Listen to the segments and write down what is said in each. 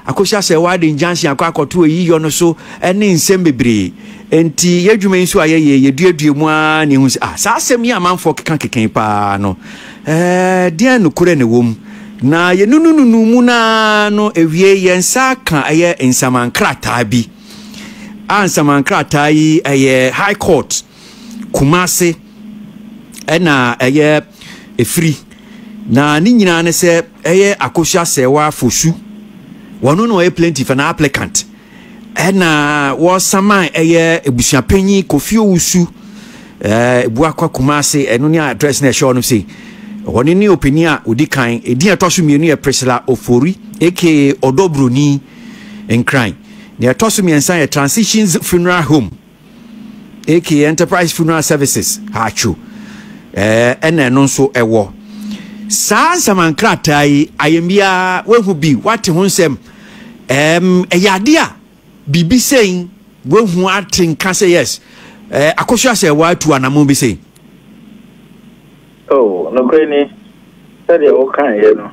akosha se wade injansi akwa akoto yiyo no so ene nsem bebre enti yadwuma nso ayeye yeduadue mu a ne hu sa asem yi amanfo keken pa no dia no kure ne wom na ye nununu mu na no ewie yensa kan aye nsamankrata bi nsamankrata yi aye high court Kumase ena aye efri na ni nyina ne se aye akosha sewa fosu wono no plenty for na applicant ena wo saman aye ebusuapanyi Kofi Owusu ebuakwa Kumase eno ni address na show no say woni ni opinion odikan edi atoso mienu ye Priscilla Ofori aka Odobroni Nkran ne atoso miensan ye Transitions Funeral Home aka Enterprise Funeral Services hachu ena no so ewo sa samankrata yi ayembia wehu bi wate honsem eyade a bibi sein wehu atinka say yes akosha say watu anamo bi sei oh no kwani said o kan ye no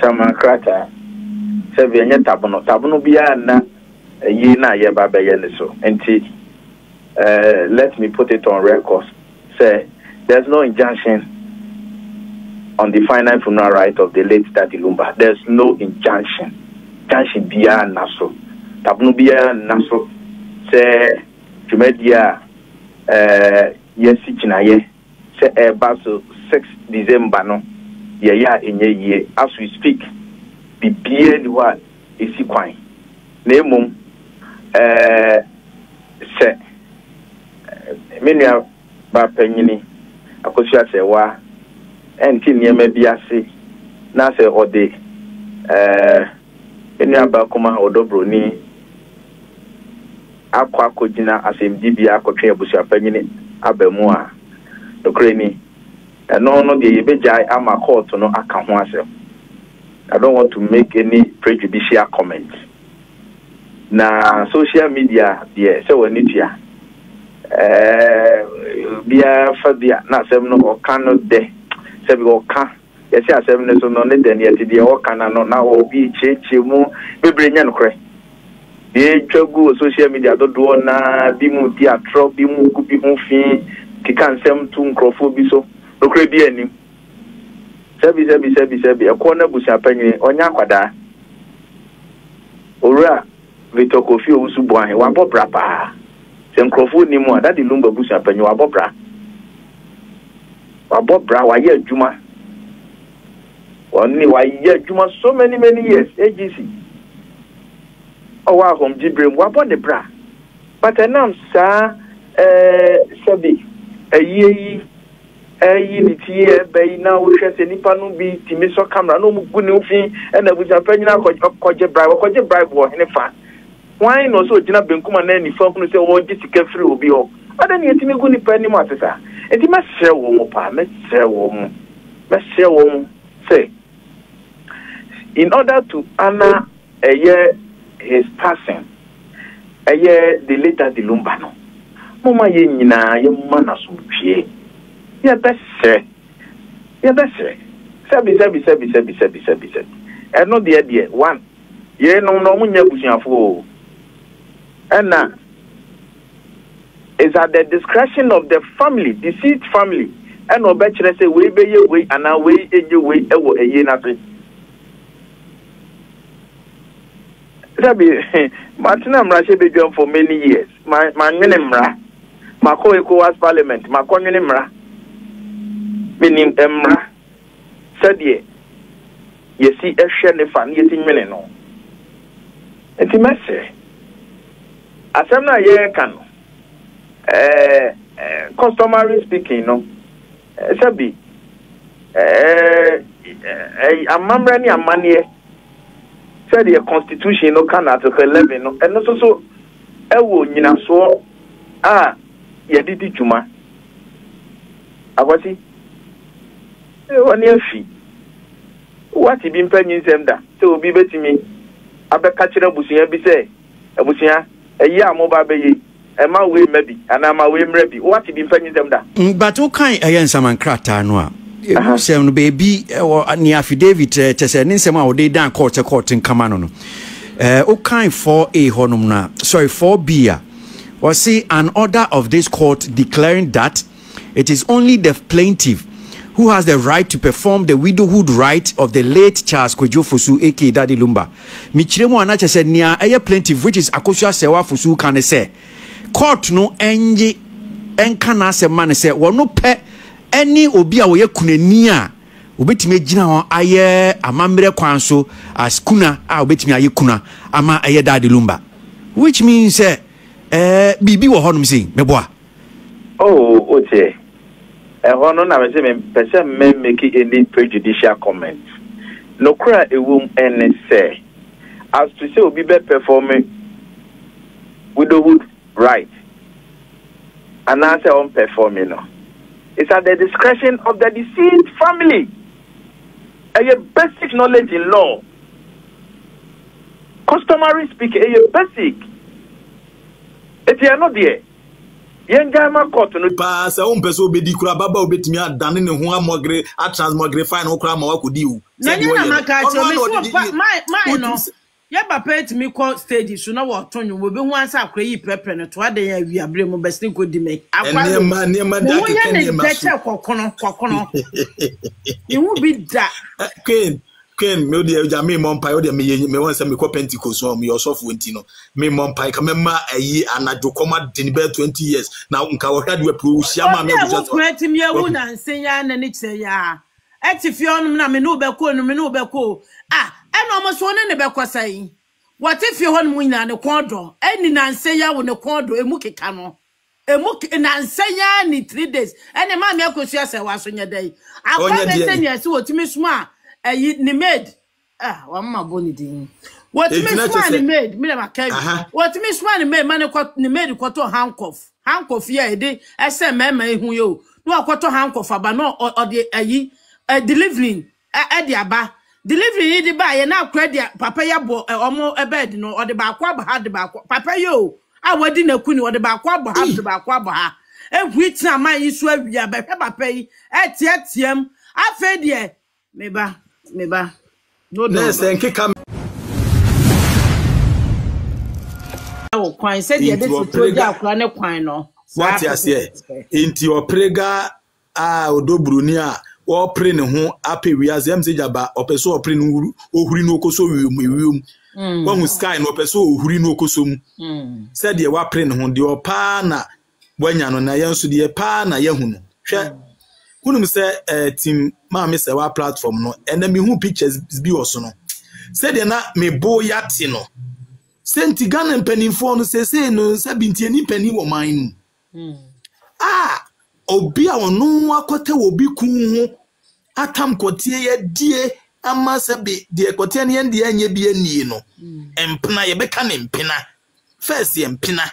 samankrata se bi enye tabono bia na yi na ye ba be ye ne so enti let me put it on record say there's no injunction on the final funeral right of the late Daddy Lumba. There's no injunction. Injunction biya naso. Tabunu biya naso. Se jumedia yesi chinaye. Se baso 6 December no. Ya enye ye. As we speak, bibiye diwa isi kwany. Nemum se menya ba penyini akosua se wa enti nieme biase na se ode eni abakoma Odobroni akwa kojina asemdi bia akotwe abusuapanyini abamu a dokreni no de yebejai ama court no aka ho asem. I don't want to make any prejudicial comment na social media there so we need ya bia fabia na asem no okano de sebi oka yesi asem ne so no ne den yeti de oka na no na obi cheche mu bebre nya nokre de twagu social media dodo na bi mu di atro bi mu ku bi hu fi kika nsem tu nkrofo bi so nokre bi anim sebi ekwo na busuapanyi onya akwada owura Victor Kofi Owusu boahe wa bobra pa se nkrofo ni mu Daddy Lumba busuapanyi wa bobra wa ye adwuma woni wa ye adwuma so many years AGC owa hom jibrem wa bo de bra but enam sa sabi ayi ni tie be na wo hwese nipa no bi timi so camera no mu guni ofin na busuapanyina koje bribe wo hene fa why no so gina benkuma na ni fa kunu se wo gisika free obi ho ada ni etimi guni pa ni mo atesa enti mesre wo mo pa mesre wo mo say in order to honor his passing the late Daddy Lumba no mama ye nyina ye mana so twie ya bese sabi eno de one ye no munya busuafo ena is at the discretion of the family, deceased family, and no better say we be ye way and our way ewo eye na se. Sabi Martina Mrashe be doing for many years. My mra. Mako ECOWAS Parliament, Mako mra. Meaning emra. Said ye see a share the fan yeti mele no. Enti messe. Asemna ye kan. Customary speaking, no. Sabi amamra ni amanie said the constitution no can article 11 no and so ewo nyina so yedidi juma akwati woni afi wati bi mpanyin sem da se obi betimi abeka kire busuya bi se abusuya eyi amoba beyi ema we maybe and ama we mrebi what be mfanyi dem da but o kan ayen samankrata no a Sem no baby ni affidavit chese ni nsem a wo dey dan court in Kamano no. O kind 4A honum na, sorry 4B a. Was see an order of this court declaring that it is only the plaintiff who has the right to perform the widowhood right of the late Charles Kwadwo Fosu aka Daddy Lumba. Michiremu anache said nia eye plaintiff which is Akosua Sewa Fosu kan say court no enye enka na asem man say wono pe any obi a wo ye kunani a obetimi agina ho aye amamre kwan so as kuna a obetimi aye kuna ama eye Daddy Lumba, which means bibi wo honum sin meboa. Oh, okay. Hono na me say me person me make any prejudicial comment. No cry a womb and say as to say obi be performing widowhood right and answer on performing no. It's at the discretion of the deceased family. A basic knowledge in law. Customary speaking, a basic. If you are not there, Yengama court no pass a person obedi kura baba obetimi adane ne ho amogre a transmogre fine ho kura ma wakodi wu. Na nyina maka cho me so my no. Ye ba pet me call stage so na wo tonyo wo be hu ansa akra yi prepare no to ade ya wi abre mo best ko di me. Akwa ne ma da ke ne ma so. Kokono. You bi da. Ken me dey ja me monpai o dey me won say me ko Pentecost o me yourself wenti no me monpai ka me ma ayi anajo koma de be 20 years na nka wo hwade we pro hia ma me go just kweti me wu na nsenya na ni kire ya etifi onum na me no be ko no me no be ko eno mo so ne be ko sai what if you hon mu nya ne kodo eni na nsenya wo ne kodo emu keka no emu na nsenya ni 3 days eni ma me akosua se wa so nya dai akwa be senya si wotimi suma ni maid wamma boni din what me swan maid me na kai what me swan maid man ko ni maid ko to handcuff ya ede ese mema ehun yo no akoto handcuff aba no o de ayi delivering e de aba delivering di ba ye na akra de papa ya bo omo bed no o de ba akwa ba ha de ba papa yo awadi na kuni o de ba akwa ba ha de ba akwa ba ha ehwiti man yi so awia ba hwe papa yi etietiem afa de meba no nke kam o kwan said ye dey to ja akra ne kwan no what you say inti oprega odobruni a o pre ne ho ape wiase am se jaba opeso opre no ohuri no okoso wium hu sky no opeso ohuri no okoso mu said ye wa pre ne ho de opa na wanya no na yenso de pa na yehu no hwe kunum say team ma me say wa platform no ena me hu pictures bi oso no say de na me bo yati no senti Ghana mpanimfo no say no sabintie ni pani wo man no obi a wono akote obi kun ho atam kotie ye die ama sabe de kotie ne yende anya bi ani no empena ye beka ne empena first ye empena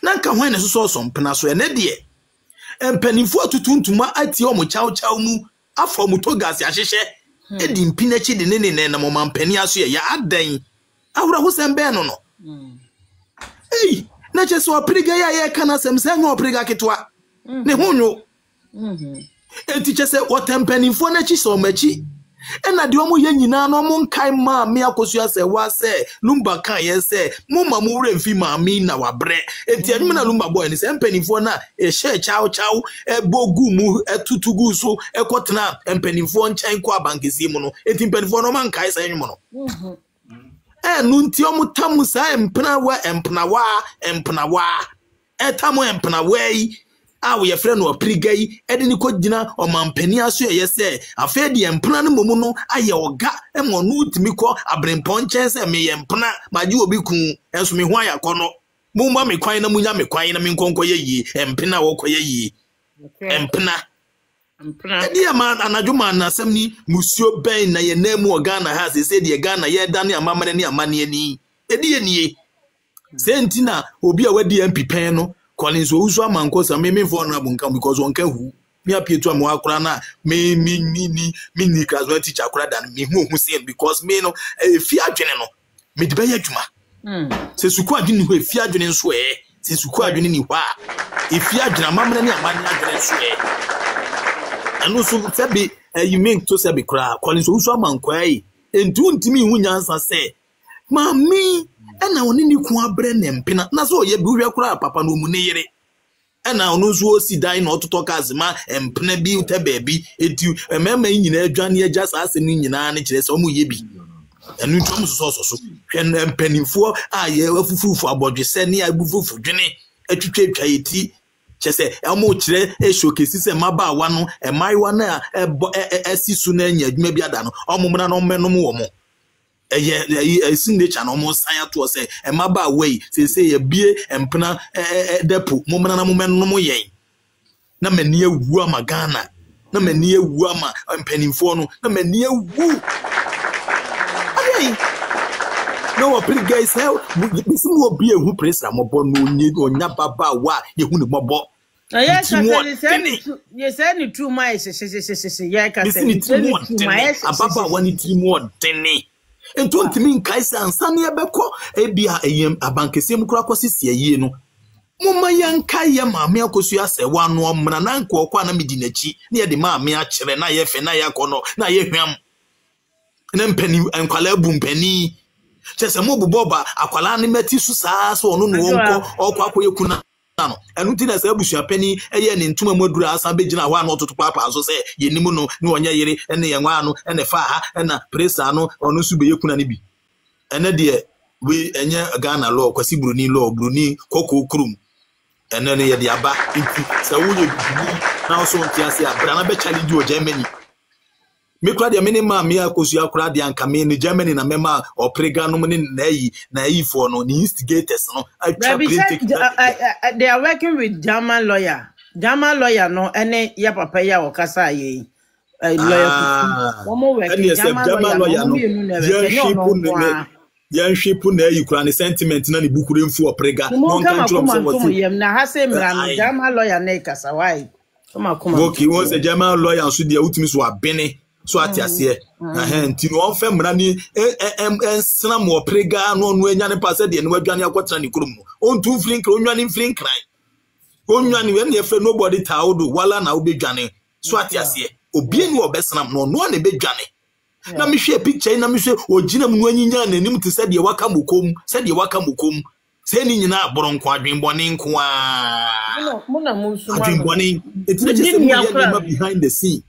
nanka hwan ne so empena so ene de empanimfo atutuntuma ati o mo chaw mu afọ mu togas ya hyehye edi mpinachi de ne na mo mampani aso ya adan awura ho sembe no na cheso opriga ya kana sem se ho opriga ketwa ne hunyo enti chese wotempanimfo na chi so machi ena de omo ye nyina no mo nkai ma me akosua se wa se Lumba kan ye se mo ma mo wura mfi ma mi na wabre enti anum na Lumba boy ni se mpanimfo na e she chaw bogu mu etutugu so ekotena mpanimfo nchan kwa bankesi mu no enti mpanimfo no man kai se nwum no nu nti omo tamu sa empna wa etamu empna wei awo ye frɛ no oprigai ede ni kogina o mampani aso ye se afedi empna no momu no aye oga emo no utimi kɔ abrempɔ nkyɛn sɛ me ye mpna maji obi kun enso me ho ayakɔ no mu ma me kwan na munya me kwan na me nkonko ye yi empna wo kɔ ye yi empna edi ama anadwuma na asɛm ni musio ben na ye namu Ghana ha se de Ghana ye dane amamane ni amane ani edi ye nie sentina obi a wadi MP pen no Collins Ousu amankosa me vulnerable nkan because on kan hu me apietu am akura na me class one teacher akura dan me hu say because me no fi adwene no me de be ya dwuma se suku adwene hu fi adwene nso se suku adwene ni hwa e fi adwene amamra ni amane adwene nso And also sabi you mean to sabi kra calling so man kwai entu ntimi hu nyansa say mami ena oni ni ku abre ne mpena na so ye bi hwe kra papa no mu ne yire ena onu so osi dan na ototo kazima empena bi uta baabi etu emema nyina adwane agya saase ni nyina ne kire se omu ye bi enu ntom so hwe mpanimfo aye afufufu abodwese ne abufufu dwene atwitwa yeti chese amo kire showcase se mabaawa no emaiwa na asisu na anya adwuma bi ada no omumna no menom wo mo signature no mo san to say mabaawa yi se ye bie empena depo mumna na momenom yen na mani awu ama Ghana na mani awu ama mpanimfo no na mani awu no pretty guys how this will be a who press amobo no need onya baba wa ye hu ne mobo yes any true my yeah can say ababa wani timo deni ento ntimi nkaisa ansane ebeko ebia eyem abankese mkura kwasisi yie no mumma yanka ye maame akosu ase wanu omna na nko okwa na medi nachi na ye de maame a kire na ye fe na ye kono na ye hwam na mpani enkwala bu mpani chese mo buboba akwala ne mati su saa so onu no wonko okwa akoyekuna no enu ti na sa abusua pani eye ne ntuma modura asa begina ho ano ototo papa so se yenimu no ne onya yere ene ye nwa ano ene fa ha ena presa no onu su beyekuna ne bi ene de we enye Ghana law kwasi bruni koko krum ene ne ye de aba nti sa wo ye bi na so ntiase abra na be challenge o Germany me kura de meni ma me akosu akura de anka me ni Germany na mema oprega no ni na yi for no ni instigators no they are working with German lawyer no ene ya papa ya okasa ye lawyer mo work German lawyer no yanhwepu na yi kura ne sentiment na ni bukure mfu oprega no kan tro so what na ha se mra no German lawyer na kasa why okay won se German lawyer so dia utimi so abene so atiase nti no onfa mra ni ensna mo prega no no anya ne pase de ne wadwane akwatra ne kurum ontu flink onwane flink kran onwane we ne fe nobody taudo wala na obedwane so atiase obi ni obesna no no na bedwane na me hwe picture na me hwe ogina mu anyinya na nim te se de waka mokom se ni nyina aboronko adwenbone nko a muna musuma adwenbone etina chese mu ye behind the scene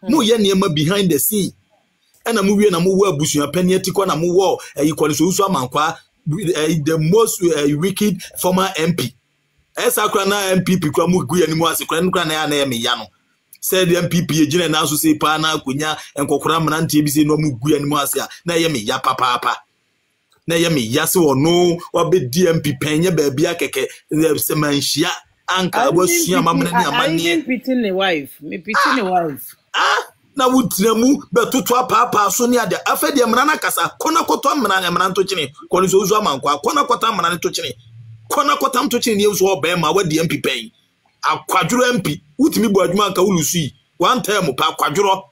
mu ye niema behind the scene ena mu wie na mu wo abusua pani atiko na mu wo equal so usu amankwa the most wicked former MP esa kra na MPP kwa mu gu ye ni mu ase kra na ya na ye me ya no said the MPP ejine na so se pa na akunya enkokora mnante bi se no mu gu ye ni mu ase na ye me ya papa na ye me ya se ono obedi MP penye ba bia keke se manhia anka abosua mamne ni amane pitin the wife na wutremu betutu papa so ni ade afede mna na kasa kona koto mna nto chine koni so uzu amankwa kona kota mna nto chine kona kota mto chine yesu obe ma wadi MP pen akwaduro MP wutimi bu adwuma aka ulusu one time pa akwaduro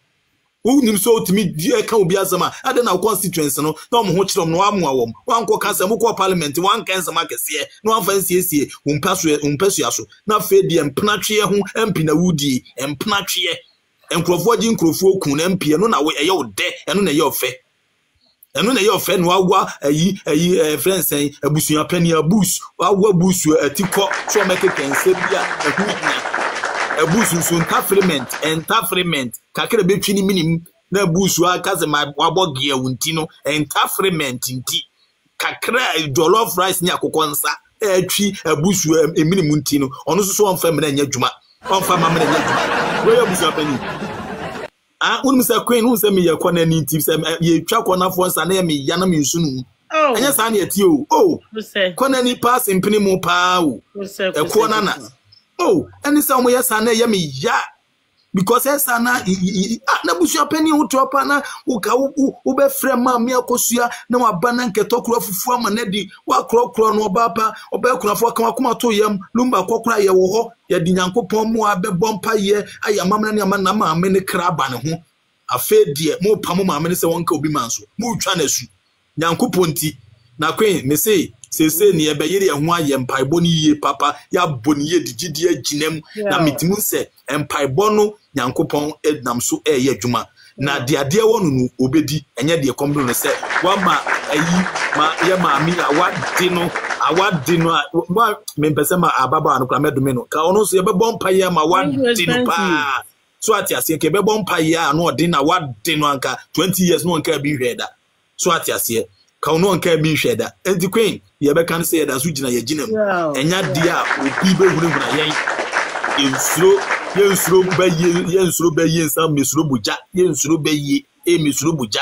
unim so utimi die ka obi azama ade na constituency no na mo ho kirom no amu awom wanko kasa mo ko parliament wan kansa makese no afansiesie umpasu aso na fedi empnatwe ho MP na wudi empnatwe enkrofo ji nkrofo kun na MP no na we eye ode eno na eye ofe no agwa ayi friends abusuya pani abus agwa busu atiko so make kense bia ahunya abusu so entafrement kakere betwini minim na abusu akaze ma wabogie wunti no entafrement nti kakra jollof rice ni akokonsa atwi abusu eminim nti no ono so onfa mena nya dwuma onfa ma mena nya dwuma we abusu pani unmisa queen who say me ye kwana ni tip say ye twa kwana fo sa na me ya na me nsunu anya sa na eti kwana ni pass impini mu pa o e kwana na any say mo ye sa na ye me ya because esa na busua pani utopa na uka ube frema me akosua na wabana nketokura fufu ama na di wa krokro no bapa obekura fo kan akoma to yam lumba kokura ye wo ho ya di nyankopon mu abebompa ye ayamamna ne amana ma amene kraba ne ho afedie mo pamo ma amene se wonka obi manso mu twa na su nyankopon ti na kwen me say sese ni ebe yere ho aye mpaibɔ ni ye papa ya boni ye digidi aginem na mitimu se mpaibɔ no nyankopon ednam so eye adwuma na de ade wonu no obedi enye de komdo no se wa ma ayi ma ye ma mi awade no wa me pese ma ababa no kra medome no ka ono so ye bebon pa ye ma wade no pa so ati ase ke bebon pa ye no ode na wade no anka 20 years no anka bi hweda so ati ase ka ono anka bi hweda enti queen ye be kan say da so gina ye gina enya dia obi be hurehura yen yensuro be ye nsam mesuro buja yensuro be ye mesuro buja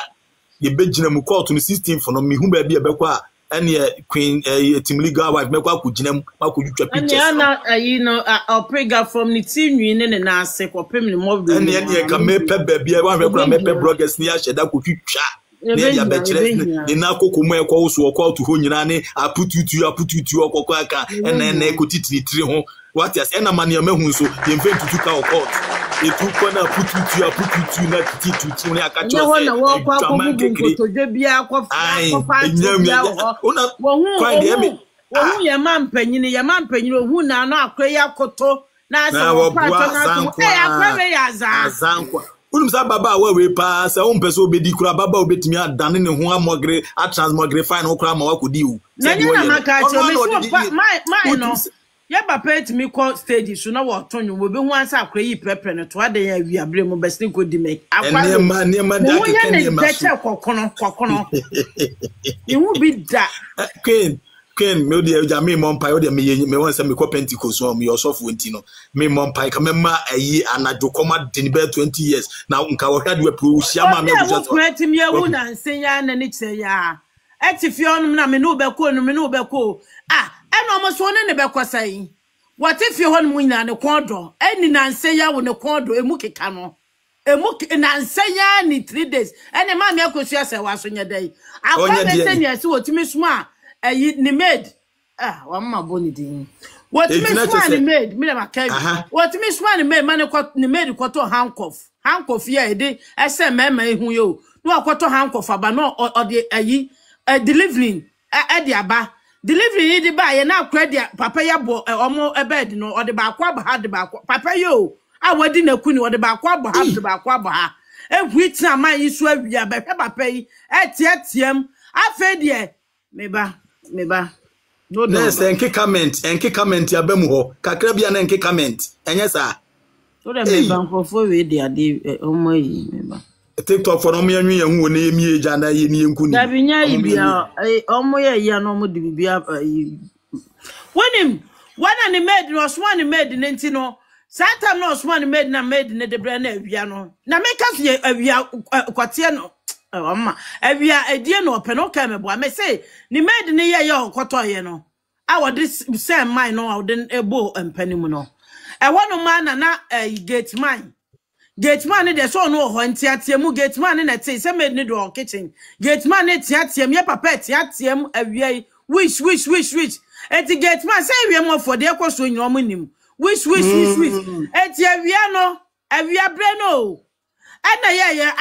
ye be gina mu court no 16 for no me hu ba bi e be kwa ene queen team legal wife me kwa ku gina mu akudutwa pictures ana oprega from the team win ne na ase ko pem ne mo bi ene ka me pe ba bi e wa me kwa me pe bloggers ni a sheda ko twitwa ne ya be kire ni na kokko mu e kwa wo so ko to ho nyina ne apututu okoko aka ene ko titiri ho what is ena man ya mehu so ye mfe tutu ka court e tu ko na apututu na tititutu ne aka cho se drama kekere to de bia ko fa ona kwa de me wo ye mampanyini ohu na no akwa ya koto na ase wo pa to na so akwa ya azankwa unum sa baba wa we pa sa on pese obedi kura baba obetimi adane ne ho amogre a transmogrify no kura ma wa kodi u na nyina maka cho me so my no ya papa etimi call stage so na wo tonyo wo be hu ansa akra yi prepare no to ade ya wi abre mo besi ko di me akwa ne ma da ke ne ma so kokono ihu bi da Ken me odi eja me mompai odi me won say me ko Pentecost so me yourself wenti no me mompai ka me ma ayi anajo koma de be 20 years na nka wo hwade we pro hia ma me go just me ewu na nsenya na ni che ya etifi onum na me no be ko eno mo so ne be kwasai what if you honum nyina ne kodo eni na nsenya wo ne kodo emu keka no na nsenya ni 3 days ene ma me akosua se wa so nya dai akwa be senya se wotimi suma ni made wa mama boni din what me swan ni made me na kai what me swan ni made man ko ni made ko to handcuff ya ede ese mema ehun yo no akoto handcuff aba no ode ayi delivering e aba delivering di ba ye na akwa dia papa ya bo omo bed no ode ba akwa ba ha de ba papa yo awadi na kuni ode ba akwa ba ha de ba akwa ba ha ehwit na man yi so awia ba hwe papa yi etietiem afa die meba no yes enke comment ya bemu ho kakra bia na enke comment enye sa so dem meba nkofo we dia de omo yi meba TikTok for omo yanwu yehu ne yemi eja na ye ni enku ni da binya yi bia omo ye ya no mo de bibia when ni made no so one made nti no satam no so one made na made ne de bra na awia no na make us ye awia kwatie no mama awia edie no ope no ka mebo me say ni made ne ye okoto ye no awo this same mine no awo den ebo empanimu no wono man na gate man de so no ho ntiatiemu gate man na te se made ne do kitchen gate man ne tiatiem ye papa tiatiem awia wish eti gate man say awia mo for de ekoso nyina mo nim wish eti awia bre no ana ye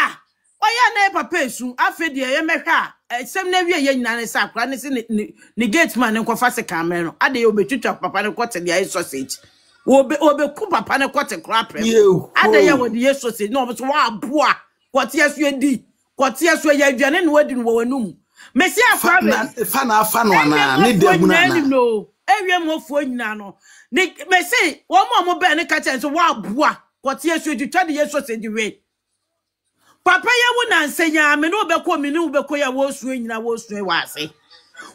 oya na papa esu afedi ye mehwa sem na wie ye nyina ne sakra ne se ni gate man ne kofa se camera no ade ye obetwitwa papa ne kote de sausage obe ku papa ne kote crap ade ye wodi ye sausage no so wa aboa kote yesu edi kote yesu ye aduane ne wadi no wanum mesi afra fa no ana ne de guna na no ewie mofuo nyina no ne mesi wo mo be ne ka chen so wa aboa kote yesu edutwa de ye sausage we papa ye wo na nsenya me no be ko ya wo suo nyina wo suo wa ase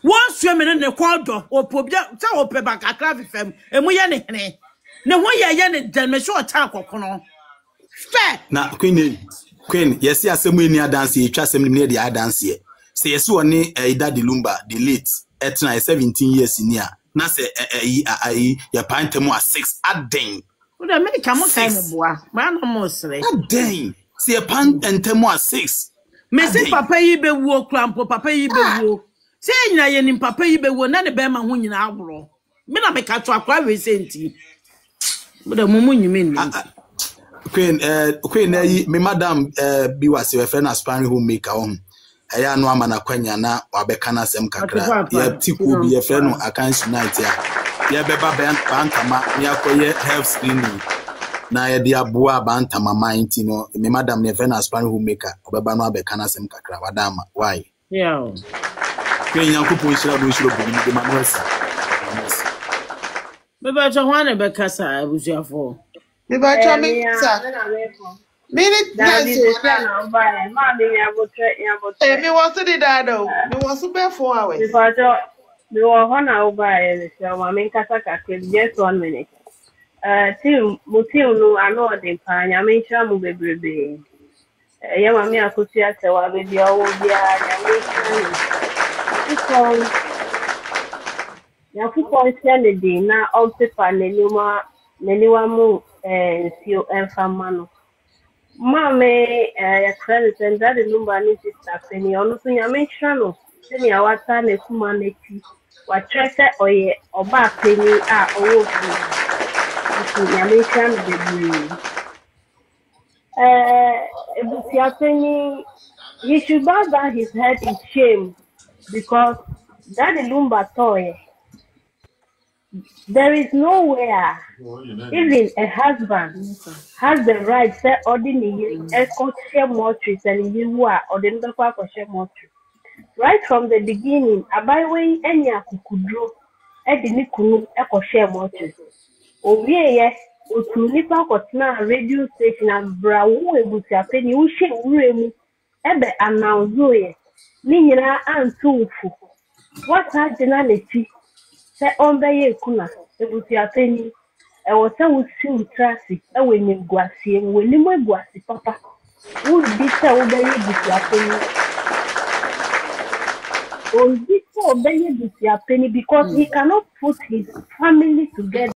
wo suo me ne kodo opobia ta opeba kakra fifem emu ye ne hene ne ho ye ne dan me sure ta kokono fe na queen yes ya asemu ni adanse ye twa asemu ni de adanse ye se yes woni Daddy Lumba the late etna 17 years ni a na se ya pantemu a 6 aden wo da me ka mo kai me boa ma na mo sre aden se pan entemo a 6 me se papa yi be wuo krampo papa yi be wuo se nyina ye ni papa yi be wuo na ne be ma ho nyina aworo me na me ka to akwa we senti bo da mumu nyime ni queen yi me madam bi wase we friend aspiring homemaker on eya no amana kwanya na wabeka na sem kakra ye tiku bi ye friend akansi night ya ye beba ban kama me akoye health screening na ye dia boa banta mama inti no me madam ne fe na aspiring homemaker obeba no abeka na sem kakra wadama why yeah ke Nyankopon shira do shiro bu ni de manwasa me ba cho wane be kasa abusuafo Me ba cho me sa minute dance na ba ma me ya botre me was the dado me was be 4 hours me ba cho me wa hona ba e so ma me kasa ka just 1 minute team no ano de pa nya me nchira mu bebrebe ya ma me akosi ase wa be dia wo bia nya me nchira ya fuko ise de na on paper neniwa mu sio enfamano mame ya credit and that number ni sister peni onu so nya me nchira no se ya wata na kuma na ti wa trese oye oba peni a owo fu ya me nchira no bebrebe Ebusiapeni, he should bow down his head in shame because that Lumba toy. There is nowhere, even a husband has the right to ordinary escort share mortgages and you are or the number for share mortgage. Right from the beginning, Abaiwe any akukudro, Edini Kunu echo share mortgage. Oye, otu nipa kotna radio station and brawo Ebusiapeni ushe uremu ebe announce ye ni nyina antufu what hajina neti se onbeye kuna Ebusiapeni e wo se wusi utrasi e wenye guasie weni mo guasi papa wo bi se obeye Ebusiapeni on this obeye Ebusiapeni because he cannot put his family together.